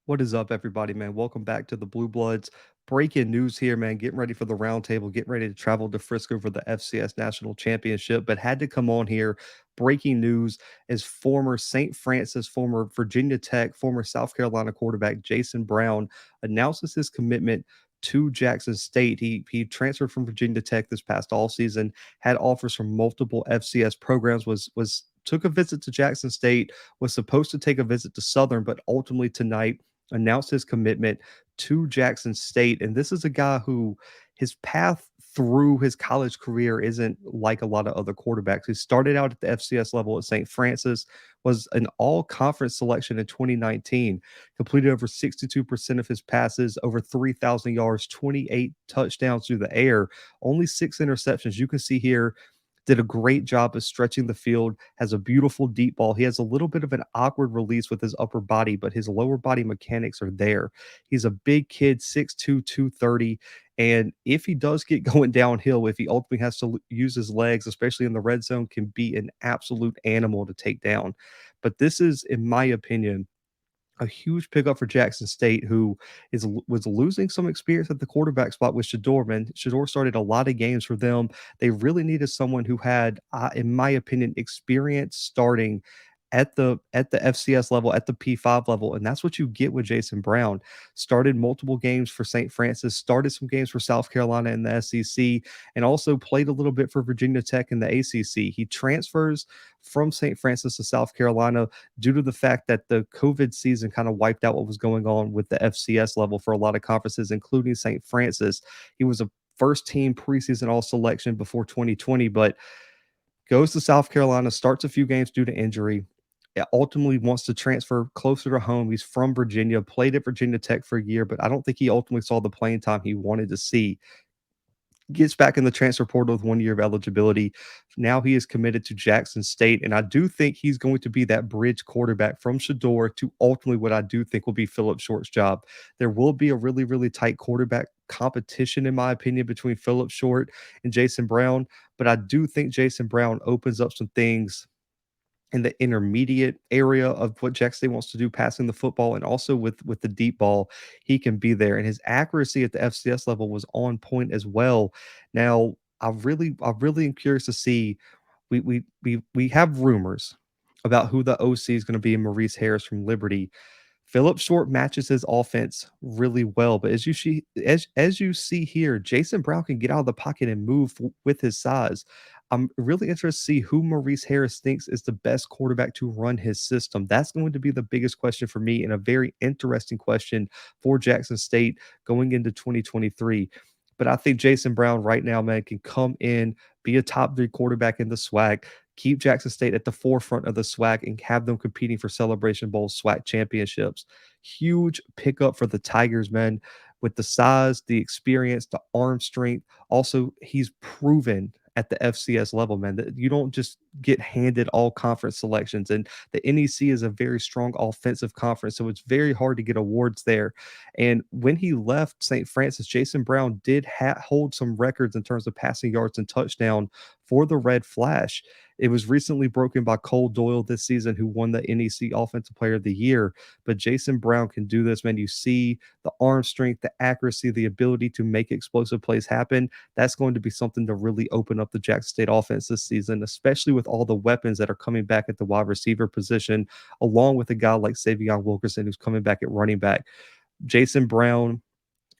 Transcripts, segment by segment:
What is up, everybody, man? Welcome back to the Blue Bloods. Breaking news here, man. Getting ready for the roundtable, getting ready to travel to Frisco for the FCS National Championship, but had to come on here. Breaking news is former St. Francis, former Virginia Tech, former South Carolina quarterback Jason Brown announces his commitment to Jackson State. He transferred from Virginia Tech this past all season, had offers from multiple FCS programs, was took a visit to Jackson State, was supposed to take a visit to Southern, but ultimately tonight announced his commitment to Jackson State. And this is a guy who his path through his college career isn't like a lot of other quarterbacks. He started out at the FCS level at St. Francis, was an all conference selection in 2019, completed over 62% of his passes, over 3,000 yards, 28 touchdowns through the air, only 6 interceptions. You can see here did a great job of stretching the field, has a beautiful deep ball. He has a little bit of an awkward release with his upper body, but his lower body mechanics are there. He's a big kid, 6'2, 230. And if he does get going downhill, if he ultimately has to use his legs, especially in the red zone, can be an absolute animal to take down. But this is, in my opinion, a huge pickup for Jackson State, who was losing some experience at the quarterback spot with Shador. Man, Shador started a lot of games for them. They really needed someone who had, in my opinion, experience starting at the FCS level, at the P5 level, and that's what you get with Jason Brown. Started multiple games for St. Francis, started some games for South Carolina in the SEC, and also played a little bit for Virginia Tech in the ACC. He transfers from St. Francis to South Carolina due to the fact that the COVID season kind of wiped out what was going on with the FCS level for a lot of conferences, including St. Francis. He was a first team preseason all selection before 2020, but goes to South Carolina, starts a few games due to injury. Ultimately wants to transfer closer to home. He's from Virginia, played at Virginia Tech for a year, but I don't think he ultimately saw the playing time he wanted to see. Gets back in the transfer portal with 1 year of eligibility. Now he is committed to Jackson State, and I do think he's going to be that bridge quarterback from Shador to ultimately what I do think will be Philip Short's job. There will be a really, really tight quarterback competition, in my opinion, between Philip Short and Jason Brown, but I do think Jason Brown opens up some things in the intermediate area of what Jackson State wants to do, passing the football, and also with the deep ball, he can be there. And his accuracy at the FCS level was on point as well. Now, I really am curious to see. We have rumors about who the OC is going to be in Maurice Harris from Liberty. Philip Short matches his offense really well, but as you see here, Jason Brown can get out of the pocket and move with his size. I'm really interested to see who Maurice Harris thinks is the best quarterback to run his system. That's going to be the biggest question for me, and a very interesting question for Jackson State going into 2023. But I think Jason Brown right now, man, can come in, be a top three quarterback in the SWAC, keep Jackson State at the forefront of the SWAC, and have them competing for Celebration Bowl SWAC championships. Huge pickup for the Tigers, man, with the size, the experience, the arm strength. Also, he's proven at the FCS level, man, that you don't just get handed all conference selections. And the NEC is a very strong offensive conference, so it's very hard to get awards there. And when he left St. Francis, Jason Brown did hold some records in terms of passing yards and touchdown for the Red Flash. It was recently broken by Cole Doyle this season, who won the NEC Offensive Player of the Year. But Jason Brown can do this, man. You see the arm strength, the accuracy, the ability to make explosive plays happen. That's going to be something to really open up the Jackson State offense this season, especially with all the weapons that are coming back at the wide receiver position, along with a guy like Savion Wilkerson, who's coming back at running back. Jason Brown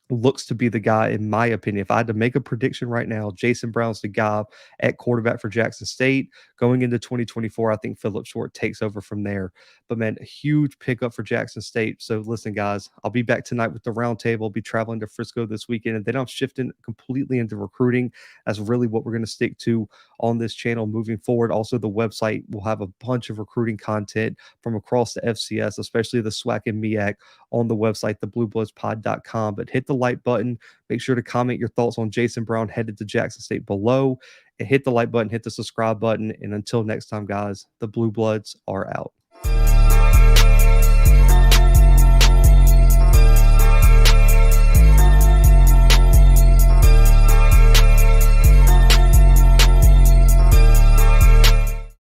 looks to be the guy, in my opinion. If I had to make a prediction right now, Jason Brown's the guy at quarterback for Jackson State. Going into 2024, I think Philip Short takes over from there. But man, a huge pickup for Jackson State. So listen, guys, I'll be back tonight with the roundtable. I'll be traveling to Frisco this weekend, and then I'm shifting completely into recruiting. That's really what we're going to stick to on this channel moving forward. Also, the website will have a bunch of recruiting content from across the FCS, especially the SWAC and MEAC on the website, thebluebloodspod.com. But hit the like button. Make sure to comment your thoughts on Jason Brown headed to Jackson State below. And hit the like button, hit the subscribe button. And until next time, guys, the Blue Bloods are out.